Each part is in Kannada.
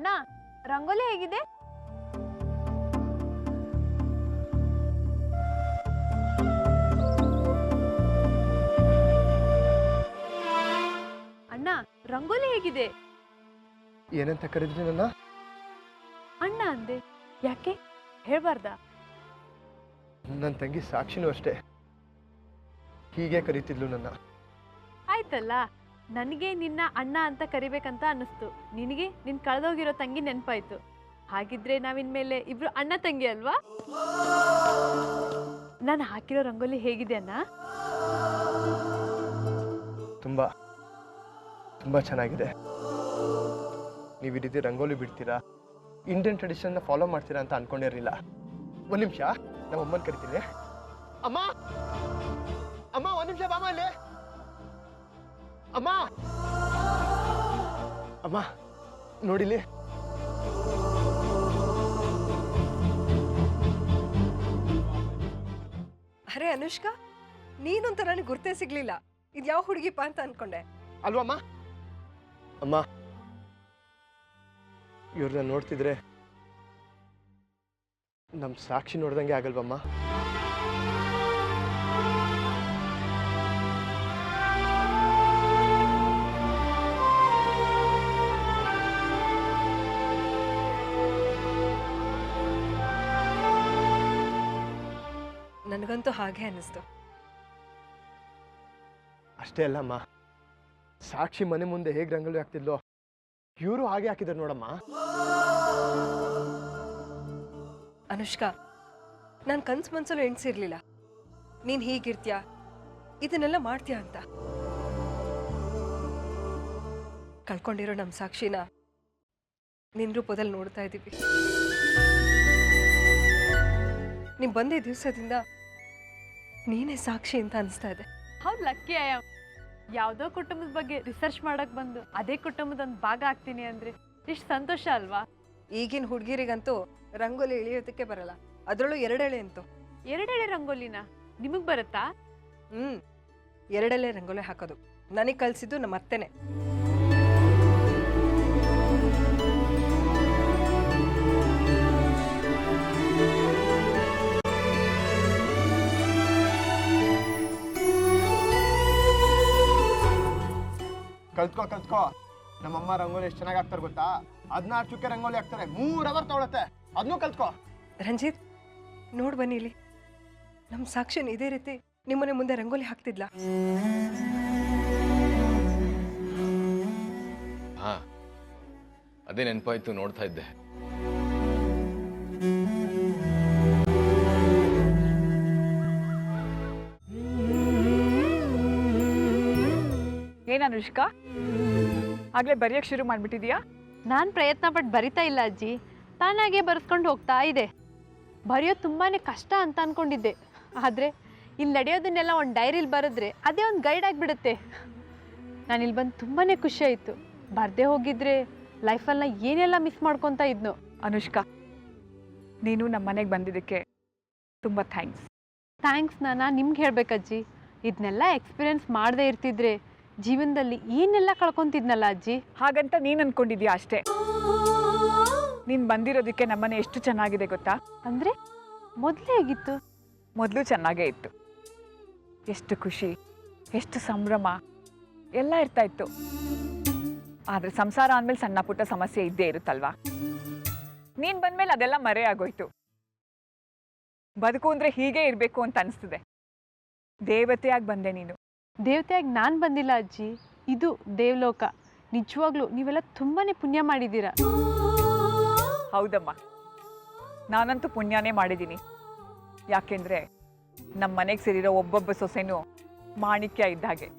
ಅಣ್ಣ ರಂಗೋಲಿ ಹೇಗಿದೆ? ಅಣ್ಣ ರಂಗೋಲಿ ಹೇಗಿದೆ? ಏನಂತ ಕರೆದ್ರಿ ನನ್ನ? ಅಣ್ಣ ಅಂದೆ, ಯಾಕೆ ಹೇಳ್ಬಾರ್ದ? ನನ್ನ ತಂಗಿ ಸಾಕ್ಷಿನೂ ಅಷ್ಟೇ ಹೀಗೆ ಕರೀತಿದ್ಲು ನನ್ನ. ಆಯ್ತಲ್ಲ, ನನಗೆ ನಿನ್ನ ಅಣ್ಣ ಅಂತ ಕರಿಬೇಕಂತ ಅನ್ನಿಸ್ತು, ನಿನಗೆ ನಿನ್ ಕಳೆದೋಗಿರೋ ತಂಗಿ ನೆನಪಾಯ್ತು. ಹಾಗಿದ್ರೆ ನಾವಿನ್ಮೇಲೆ ಇಬ್ರು ಅಣ್ಣ ತಂಗಿ ಅಲ್ವಾ? ನಾನು ಹಾಕಿರೋ ರಂಗೋಲಿ ಹೇಗಿದೆ ಅಣ್ಣ? ತುಂಬಾ ತುಂಬಾ ಚೆನ್ನಾಗಿದೆ. ನೀವು ಈ ರೀತಿ ರಂಗೋಲಿ ಬಿಡ್ತೀರಾ, ಇಂಡಿಯನ್ ಟ್ರೆಡಿಷನ್ನ ಫಾಲೋ ಮಾಡ್ತೀರಾ ಅಂತ ಅನ್ಕೊಂಡಿರಲಿಲ್ಲ. ಒಂದು ನಿಮಿಷ, ನಮ್ಮ ಅಮ್ಮನ ಕರಿತೀನಿ. ಅಮ್ಮ ಅಮ್ಮ, ಒಂದು ನಿಮಿಷ ಬಾಮ ಇಲ್ಲಿ. ಅಮ್ಮ ಅಮ್ಮ ನೋಡಿಲಿ. ಅರೆ ಅನುಷ್ಕಾ, ನೀನಂತ ನನಗೆ ಗುರ್ತೇ ಸಿಗ್ಲಿಲ್ಲ. ಇದು ಯಾವ ಹುಡುಗಿಪ್ಪ ಅಂತ ಅನ್ಕೊಂಡೆ. ಅಲ್ವಮ್ಮ? ಅಮ್ಮ, ಇವ್ರನ್ನ ನೋಡ್ತಿದ್ರೆ ನಮ್ಮ ಸಾಕ್ಷಿ ನೋಡ್ದಂಗೆ ಆಗಲ್ವಮ್ಮ? ನನಗಂತೂ ಹಾಗೆ ಅನ್ನಿಸ್ತು. ಅಷ್ಟೇ ಅಲ್ಲಮ್ಮ, ಸಾಕ್ಷಿ ಮನೆ ಮುಂದೆ ಹೇಗೆ ರಂಗೋಲಿ ಹಾಕ್ತಿದ್ಲೋ ಇವರು ಹಾಗೆ ಹಾಕಿದ್ರು ನೋಡಮ್ಮ. ಅನುಷ್ಕಾ, ನಾನು ಕನ್ಸು ಮನ್ಸಲ್ಲೂ ಎಣ್ಸಿರ್ಲಿಲ್ಲ ನೀನು ಹೀಗಿರ್ತೀಯ, ಇದನ್ನೆಲ್ಲ ಮಾಡ್ತೀಯ ಅಂತ. ಕಳ್ಕೊಂಡಿರೋ ನಮ್ಮ ಸಾಕ್ಷಿನ ನಿನ್ನ ರೂಪದಲ್ಲಿ ನೋಡ್ತಾ ಇದ್ದೀವಿ. ನೀವು ಬಂದೇ ದಿವಸದಿಂದ ನೀನೇ ಸಾಕ್ಷಿ ಅಂತ ಅನಿಸ್ತಾ ಇದೆ. ಹೌದು, ಲಕ್ಕಿ ಐ ಆಮ್. ಯಾವುದೋ ಕುಟುಂಬದ ಬಗ್ಗೆ ರಿಸರ್ಚ್ ಮಾಡಕ್ ಬಂದು ಅದೇ ಕುಟುಂಬದ ಒಂದು ಭಾಗ ಆಗ್ತೀನಿ ಅಂದ್ರೆ ಇಷ್ಟು ಸಂತೋಷ ಅಲ್ವಾ? ಈಗಿನ ಹುಡುಗಿರಿಗಂತೂ ರಂಗೋಲಿ ಇಳಿಯೋದಕ್ಕೆ ಬರಲ್ಲ, ಅದರಲ್ಲೂ ಎರಡೆಳೆ ಅಂತೂ. ಎರಡೆಳೆ ರಂಗೋಲಿನ ನಿಮಗ್ ಬರುತ್ತಾ? ಎರಡೆಳೆ ರಂಗೋಲಿ ಹಾಕೋದು ನನಗೆ ಕಲಿಸಿದ್ದು ನಮ್ಮ ಅತ್ತೆನೆ. ಕಲ್ತ್ಕೋ. ನಮ್ಮಮ್ಮ ರಂಗೋಲಿ ಎಷ್ಟು ಚೆನ್ನಾಗಿ ಹಾಕ್ತಾರೆ ಗೊತ್ತಾ? 16 ಚುಕ್ಕೆ ರಂಗೋಲಿ ಹಾಕ್ತಾರೆ, 3 ಅವರ್ ತಗೊಳತ್ತೆ. ಅದನ್ನೂ ಕಲ್ತ್ಕೋ. ರಂಜಿತ್, ನೋಡ್ ಬನ್ನಿ ಇಲ್ಲಿ, ನಮ್ಮ ಸಾಕ್ಷಿನ ಇದೇ ರೀತಿ ನಿಮ್ಮನೆ ಮುಂದೆ ರಂಗೋಲಿ ಹಾಕ್ತಿದ್ಲಾ? ಹಾ, ಅದೇ ನೆನಪಾಯ್ತು, ನೋಡ್ತಾ ಇದ್ದೆ. ಏನ್ ಅನುಷ್ಕಾ, ಆಗ್ಲೇ ಬರೆಯಕ್ ಶುರು ಮಾಡ್ಬಿಟ್ಟಿದ್ಯಾ? ನಾನು ಪ್ರಯತ್ನ ಪಟ್ಟು ಬರಿತಾ ಇಲ್ಲ ಅಜ್ಜಿ, ತಾನಾಗೆ ಬರೆಸ್ಕೊಂಡು ಹೋಗ್ತಾ ಇದೆ. ಬರೆಯೋದು ತುಂಬಾನೇ ಕಷ್ಟ ಅಂತ ಅನ್ಕೊಂಡಿದ್ದೆ, ಆದ್ರೆ ಇಲ್ಲಿ ನಡೆಯೋದನ್ನೆಲ್ಲ ಒಂದು ಡೈರಿಲಿ ಬರೆದ್ರೆ ಅದೇ ಒಂದು ಗೈಡ್ ಆಗಿಬಿಡುತ್ತೆ. ನಾನು ಇಲ್ಲಿ ಬಂದು ತುಂಬಾನೇ ಖುಷಿ ಆಯಿತು. ಬರ್ದೇ ಹೋಗಿದ್ರೆ ಲೈಫಲ್ಲಿ ಏನೆಲ್ಲ ಮಿಸ್ ಮಾಡ್ಕೊತಾ ಇದ್ನು. ಅನುಷ್ಕಾ, ನೀನು ನಮ್ಮ ಮನೆಗೆ ಬಂದಿದ್ದಕ್ಕೆ ತುಂಬ ಥ್ಯಾಂಕ್ಸ್. ನಾನು ನಿಮ್ಗೆ ಹೇಳ್ಬೇಕಜ್ಜಿ, ಇದನ್ನೆಲ್ಲ ಎಕ್ಸ್ಪೀರಿಯನ್ಸ್ ಮಾಡದೇ ಇರ್ತಿದ್ರೆ ಜೀವನದಲ್ಲಿ ಏನೆಲ್ಲ ಕಳ್ಕೊಂತಿದ್ನಲ್ಲ ಅಜ್ಜಿ. ಹಾಗಂತ ನೀನು ಅನ್ಕೊಂಡಿದ್ಯಾ ಅಷ್ಟೇ. ನೀನು ಬಂದಿರೋದಕ್ಕೆ ನಮ್ಮನೆ ಎಷ್ಟು ಚೆನ್ನಾಗಿದೆ ಗೊತ್ತಾ? ಅಂದರೆ ಮೊದಲೇ ಹೇಗಿತ್ತು? ಮೊದಲು ಚೆನ್ನಾಗೇ ಇತ್ತು. ಎಷ್ಟು ಖುಷಿ, ಎಷ್ಟು ಸಂಭ್ರಮ ಎಲ್ಲ ಇರ್ತಾ ಇತ್ತು. ಆದರೆ ಸಂಸಾರ ಅಂದಮೇಲೆ ಸಣ್ಣ ಪುಟ್ಟ ಸಮಸ್ಯೆ ಇದ್ದೇ ಇರುತ್ತಲ್ವಾ? ನೀನು ಬಂದಮೇಲೆ ಅದೆಲ್ಲ ಮರೆ ಆಗೋಯ್ತು. ಬದುಕು ಅಂದರೆ ಹೀಗೆ ಇರಬೇಕು ಅಂತ ಅನಿಸ್ತದೆ. ದೇವತೆಯಾಗಿ ಬಂದೆ ನೀನು. ದೇವತೆಯಾಗಿ ನಾನು ಬಂದಿಲ್ಲ ಅಜ್ಜಿ, ಇದು ದೇವಲೋಕ. ನಿಜವಾಗ್ಲೂ ನೀವೆಲ್ಲ ತುಂಬಾನೇ ಪುಣ್ಯ ಮಾಡಿದ್ದೀರಾ. ಹೌದಮ್ಮ, ನಾನಂತೂ ಪುಣ್ಯನೇ ಮಾಡಿದ್ದೀನಿ. ಯಾಕೆಂದ್ರೆ ನಮ್ಮ ಮನೆಗೆ ಸೇರಿರೋ ಒಬ್ಬೊಬ್ಬ ಸೊಸೆನೂ ಮಾಣಿಕ್ಯ ಇದ್ದ ಹಾಗೆ.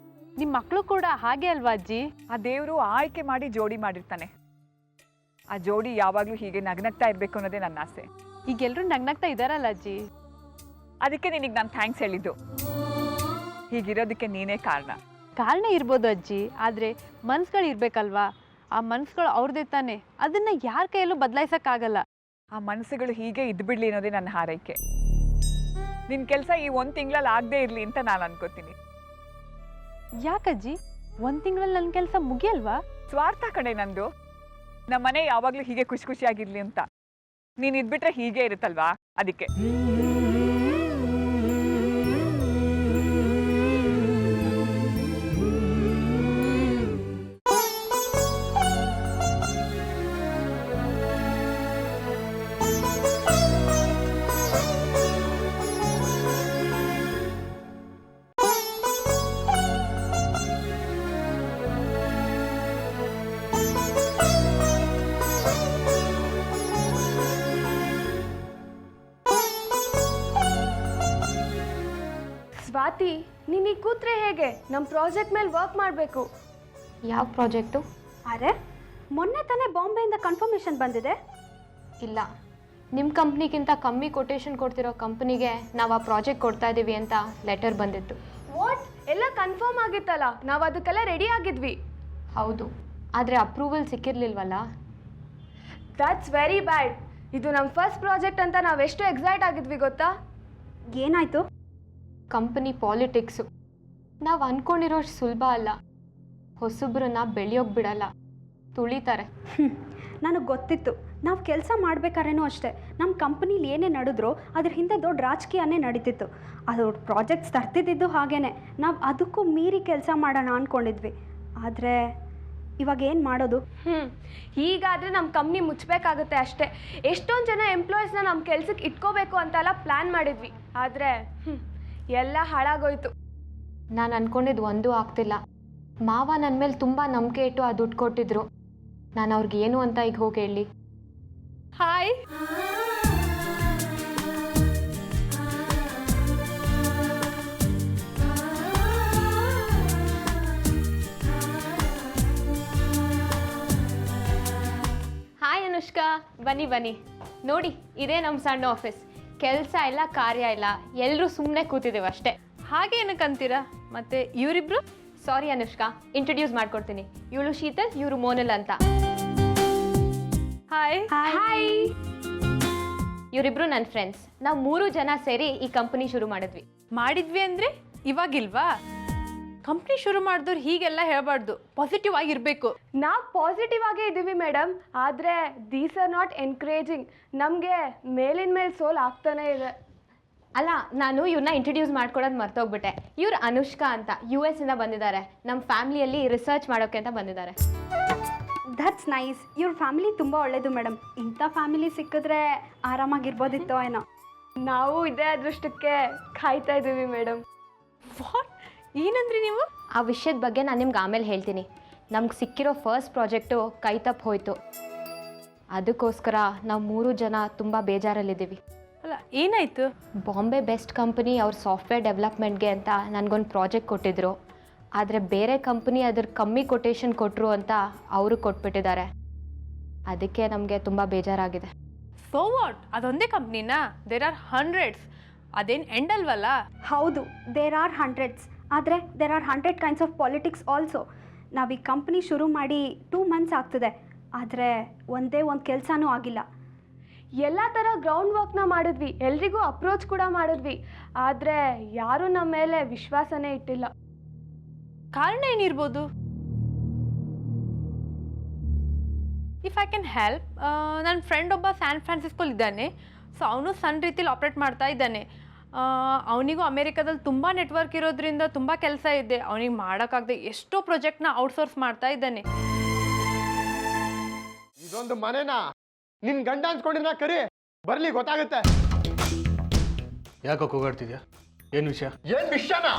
ನಿಮ್ಮ ಮಕ್ಕಳು ಕೂಡ ಹಾಗೆ ಅಲ್ವಾ ಅಜ್ಜಿ? ಆ ದೇವರು ಆಯ್ಕೆ ಮಾಡಿ ಜೋಡಿ ಮಾಡಿರ್ತಾನೆ. ಆ ಜೋಡಿ ಯಾವಾಗಲೂ ಹೀಗೆ ನಗ್ನಗ್ತಾ ಇರಬೇಕು ಅನ್ನೋದೇ ನನ್ನ ಆಸೆ. ಈಗೆಲ್ಲರೂ ನಗ್ನಗ್ತಾ ಇದ್ದಾರಲ್ಲ ಅಜ್ಜಿ. ಅದಕ್ಕೆ ನಿನಗೆ ನಾನು ಥ್ಯಾಂಕ್ಸ್ ಹೇಳಿದ್ದು. ಹೀಗಿರೋದಕ್ಕೆ ನೀನೇ ಕಾರಣ ಇರ್ಬೋದು ಅಜ್ಜಿ, ಆದರೆ ಮನ್ಸುಗಳು ಇರ್ಬೇಕಲ್ವಾ? ಆ ಮನ್ಸುಗಳು ಅವ್ರದ್ದೇ ತಾನೆ, ಅದನ್ನ ಯಾರ ಕೈಯಲ್ಲೂ ಬದಲಾಯಿಸಕ್ಕಾಗಲ್ಲ. ಆ ಮನಸ್ಸುಗಳು ಹೀಗೆ ಇದ್ಬಿಡ್ಲಿ ಅನ್ನೋದೇ ನನ್ನ ಹಾರೈಕೆ. ನಿನ್ನ ಕೆಲಸ ಈ 1 ತಿಂಗಳಲ್ಲಿ ಆಗದೆ ಇರಲಿ ಅಂತ ನಾನು ಅನ್ಕೋತೀನಿ. ಯಾಕಜ್ಜಿ, 1 ತಿಂಗಳಲ್ಲಿ ನನ್ನ ಕೆಲಸ ಮುಗಿಯಲ್ವಾ? ಸ್ವಾರ್ಥ ಕಡೆ ನಂದು. ನಮ್ಮ ಮನೆ ಯಾವಾಗಲೂ ಹೀಗೆ ಖುಷಿ ಖುಷಿಯಾಗಿರ್ಲಿ ಅಂತ. ನೀನು ಇದ್ಬಿಟ್ರೆ ಹೀಗೆ ಇರುತ್ತಲ್ವಾ, ಅದಕ್ಕೆ. ಸ್ವಾತಿ, ನೀನು ಈಗ ಕೂತ್ರೆ ಹೇಗೆ? ನಮ್ಮ ಪ್ರಾಜೆಕ್ಟ್ ಮೇಲೆ ವರ್ಕ್ ಮಾಡಬೇಕು. ಯಾವ ಪ್ರಾಜೆಕ್ಟು? ಅರೆ, ಮೊನ್ನೆ ತಾನೇ ಬಾಂಬೆಯಿಂದ ಕನ್ಫರ್ಮೇಷನ್ ಬಂದಿದೆ. ಇಲ್ಲ, ನಿಮ್ಮ ಕಂಪ್ನಿಗಿಂತ ಕಮ್ಮಿ ಕೊಟೇಶನ್ ಕೊಡ್ತಿರೋ ಕಂಪ್ನಿಗೆ ನಾವು ಆ ಪ್ರಾಜೆಕ್ಟ್ ಕೊಡ್ತಾ ಇದ್ದೀವಿ ಅಂತ ಲೆಟರ್ ಬಂದಿತ್ತು. ವಾಟ್? ಎಲ್ಲ ಕನ್ಫರ್ಮ್ ಆಗಿತ್ತಲ್ಲ, ನಾವು ಅದಕ್ಕೆಲ್ಲ ರೆಡಿ ಆಗಿದ್ವಿ. ಹೌದು, ಆದರೆ ಅಪ್ರೂವಲ್ ಸಿಕ್ಕಿರಲಿಲ್ವಲ್ಲ. That's very bad. ಇದು ನಮ್ಮ ಫಸ್ಟ್ ಪ್ರಾಜೆಕ್ಟ್ ಅಂತ ನಾವು ಎಷ್ಟು ಎಕ್ಸೈಟ್ ಆಗಿದ್ವಿ ಗೊತ್ತಾ? ಏನಾಯಿತು? ಕಂಪನಿ ಪಾಲಿಟಿಕ್ಸು ನಾವು ಅಂದ್ಕೊಂಡಿರೋಷ್ಟು ಸುಲಭ ಅಲ್ಲ. ಹೊಸಬ್ರನ್ನ ಬೆಳೆಯೋಕೆ ಬಿಡಲ್ಲ, ತುಳಿತಾರೆ. ನನಗೆ ಗೊತ್ತಿತ್ತು. ನಾವು ಕೆಲಸ ಮಾಡ್ಬೇಕಾದ್ರೇನೂ ಅಷ್ಟೇ, ನಮ್ಮ ಕಂಪ್ನೀಲಿ ಏನೇ ನಡೆದ್ರು ಅದ್ರ ಹಿಂದೆ ದೊಡ್ಡ ರಾಜಕೀಯನೇ ನಡೀತಿತ್ತು. ಅದು ಪ್ರಾಜೆಕ್ಟ್ಸ್ ತರ್ತಿದ್ದಿದ್ದು ಹಾಗೇ, ನಾವು ಅದಕ್ಕೂ ಮೀರಿ ಕೆಲಸ ಮಾಡೋಣ ಅಂದ್ಕೊಂಡಿದ್ವಿ. ಆದರೆ ಇವಾಗ ಏನು ಮಾಡೋದು? ಹೀಗಾದರೆ ನಮ್ಮ ಕಂಪ್ನಿ ಮುಚ್ಚಬೇಕಾಗುತ್ತೆ ಅಷ್ಟೇ. ಎಷ್ಟೊಂದು ಜನ ಎಂಪ್ಲಾಯೀಸ್ನ ನಮ್ಮ ಕೆಲ್ಸಕ್ಕೆ ಇಟ್ಕೋಬೇಕು ಅಂತೆಲ್ಲ ಪ್ಲ್ಯಾನ್ ಮಾಡಿದ್ವಿ. ಆದರೆ ಎಲ್ಲ ಹಾಳಾಗೋಯ್ತು. ನಾನು ಅಂದ್ಕೊಂಡಿದ್ದು ಒಂದೂ ಆಗ್ತಿಲ್ಲ. ಮಾವ ನನ್ನ ಮೇಲೆ ತುಂಬ ನಂಬಿಕೆ ಇಟ್ಟು ಆ ದುಡ್ಡು ಕೊಟ್ಟಿದ್ರು. ನಾನು ಅವ್ರಿಗೆ ಏನು ಅಂತ ಈಗ ಹೋಗಿ ಹೇಳಿ. ಹಾಯ್, ಹಾಯ್ ಅನುಷ್ಕಾ, ಬನ್ನಿ ಬನ್ನಿ. ನೋಡಿ, ಇದೇ ನಮ್ಮ ಸಣ್ಣ ಆಫೀಸ್. ಕೆಲಸ ಇಲ್ಲ, ಕಾರ್ಯ ಇಲ್ಲ, ಎಲ್ಲರೂ ಸುಮ್ಮನೆ ಕೂತಿದ್ದೇವೆ ಅಷ್ಟೇ. ಹಾಗೆ ಏನಕ್ಕಂತೀರಾ? ಮತ್ತೆ ಇವರಿಬ್ರು? ಸಾರಿ ಅನುಷ್ಕಾ, ಇಂಟ್ರೊಡ್ಯೂಸ್ ಮಾಡ್ಕೊಡ್ತೀನಿ. ಇವಳು ಶೀತಲ್, ಇವರು ಮೋನಲ್ ಅಂತ. ಹಾಯ್. ಹಾಯ್. ಇವರಿಬ್ರು ನನ್ನ ಫ್ರೆಂಡ್ಸ್. ನಾವು 3 ಜನ ಸೇರಿ ಈ ಕಂಪನಿ ಶುರು ಮಾಡಿದ್ವಿ ಅಂದರೆ ಇವಾಗಿಲ್ವಾ? ಕಂಪ್ನಿ ಶುರು ಮಾಡಿದವ್ರು ಹೀಗೆಲ್ಲ ಹೇಳಬಾರ್ದು, ಪಾಸಿಟಿವ್ ಆಗಿರಬೇಕು. ನಾವು ಪಾಸಿಟಿವ್ ಆಗೇ ಇದ್ದೀವಿ ಮೇಡಮ್, ಆದರೆ ದೀಸ್ ಆರ್ ನಾಟ್ ಎನ್ಕರೇಜಿಂಗ್. ನಮಗೆ ಮೇಲಿನ ಮೇಲೆ ಸೋಲ್ ಆಗ್ತಾನೇ ಇದೆ. ಅಲ್ಲ, ನಾನು ಇವ್ರನ್ನ ಇಂಟ್ರೊಡ್ಯೂಸ್ ಮಾಡ್ಕೊಡೋದು ಮರ್ತೋಗ್ಬಿಟ್ಟೆ. ಇವ್ರು ಅನುಷ್ಕಾ ಅಂತ US ಇಂದ ಬಂದಿದ್ದಾರೆ. ನಮ್ಮ ಫ್ಯಾಮಿಲಿಯಲ್ಲಿ ರಿಸರ್ಚ್ ಮಾಡೋಕ್ಕೆ ಅಂತ ಬಂದಿದ್ದಾರೆ. That's nice. ಇವ್ರ ಫ್ಯಾಮಿಲಿ ತುಂಬ ಒಳ್ಳೆಯದು ಮೇಡಮ್. ಇಂಥ ಫ್ಯಾಮಿಲಿ ಸಿಕ್ಕಿದ್ರೆ ಆರಾಮಾಗಿರ್ಬೋದಿತ್ತೋ ಏನೋ. ನಾವು ಇದೇ ಅದೃಷ್ಟಕ್ಕೆ ಕಾಯ್ತಾ ಇದ್ದೀವಿ ಮೇಡಮ್. ವಾಟ್? ಏನಂದ್ರಿ ನೀವು? ಆ ವಿಷಯದ ಬಗ್ಗೆ ನಾನು ನಿಮ್ಗೆ ಆಮೇಲೆ ಹೇಳ್ತೀನಿ. ನಮ್ಗೆ ಸಿಕ್ಕಿರೋ ಫಸ್ಟ್ ಪ್ರಾಜೆಕ್ಟು ಕೈ ತಪ್ಪು ಹೋಯಿತು. ಅದಕ್ಕೋಸ್ಕರ ನಾವು 3 ಜನ ತುಂಬ ಬೇಜಾರಲ್ಲಿದ್ದೀವಿ. ಅಲ್ಲ, ಏನಾಯಿತು? ಬಾಂಬೆ ಬೆಸ್ಟ್ ಕಂಪನಿ ಅವ್ರ ಸಾಫ್ಟ್ವೇರ್ ಡೆವಲಪ್ಮೆಂಟ್ಗೆ ಅಂತ ನನಗೊಂದು ಪ್ರಾಜೆಕ್ಟ್ ಕೊಟ್ಟಿದ್ರು. ಆದರೆ ಬೇರೆ ಕಂಪನಿ ಅದ್ರ ಕಮ್ಮಿ ಕೊಟೇಶನ್ ಕೊಟ್ಟರು ಅಂತ ಅವರು ಕೊಟ್ಬಿಟ್ಟಿದ್ದಾರೆ. ಅದಕ್ಕೆ ನಮಗೆ ತುಂಬ ಬೇಜಾರಾಗಿದೆ. So what? ಅದೊಂದೇ ಕಂಪ್ನಿನಾ? There are hundreds. ಅದೇನು ಎಂಡ್ ಅಲ್ವಲ್ಲ? ಹೌದು, ದೇರ್ ಆರ್ ಹಂಡ್ರೆಡ್ಸ್. ಆದರೆ there are 100 kinds of politics also. ನಾವು ಈ ಕಂಪ್ನಿ ಶುರು ಮಾಡಿ 2 ಮಂತ್ಸ್ ಆಗ್ತದೆ, ಆದರೆ ಒಂದೇ ಒಂದು ಕೆಲಸನೂ ಆಗಿಲ್ಲ. ಎಲ್ಲ ಥರ ಗ್ರೌಂಡ್ ವರ್ಕ್ನ ಮಾಡಿದ್ವಿ, ಎಲ್ರಿಗೂ ಅಪ್ರೋಚ್ ಕೂಡ ಮಾಡಿದ್ವಿ, ಆದರೆ ಯಾರೂ ನಮ್ಮ ಮೇಲೆ ವಿಶ್ವಾಸನೇ ಇಟ್ಟಿಲ್ಲ. ಕಾರಣ ಏನಿರ್ಬೋದು? ಇಫ್ ಐ ಕ್ಯಾನ್ ಹೆಲ್ಪ್, ನನ್ನ ಫ್ರೆಂಡ್ ಒಬ್ಬ ಸ್ಯಾನ್ ಫ್ರಾನ್ಸಿಸ್ಕೋಲ್ ಇದ್ದಾನೆ. ಸೊ ಅವನು ಸಣ್ಣ ರೀತಿಲಿ ಆಪ್ರೇಟ್ ಮಾಡ್ತಾ ಇದ್ದಾನೆ. ಅವನಿಗೂ ಅಮೇರಿಕಾದಲ್ಲಿ ತುಂಬ ನೆಟ್ವರ್ಕ್ ಇರೋದ್ರಿಂದ ತುಂಬ ಕೆಲಸ ಇದೆ. ಅವನಿಗೆ ಮಾಡೋಕ್ಕಾಗದೆ ಎಷ್ಟೋ ಪ್ರಾಜೆಕ್ಟ್ನ ಔಟ್ಸೋರ್ಸ್ ಮಾಡ್ತಾ ಇದ್ದಾನೆ. ಇದೊಂದು ಮನೆನಾ? ನಿನ್ ಗಂಡ ಅನ್ಸ್ಕೊಂಡಿನ ಕರಿ, ಬರ್ಲಿ ಗೊತ್ತಾಗುತ್ತೆ. ಯಾಕೋ ಕೂಗಾಡ್ತಿದ್ಯಾ? ಏನು ವಿಷಯ? ಏನ್ ವಿಷಯನಾ?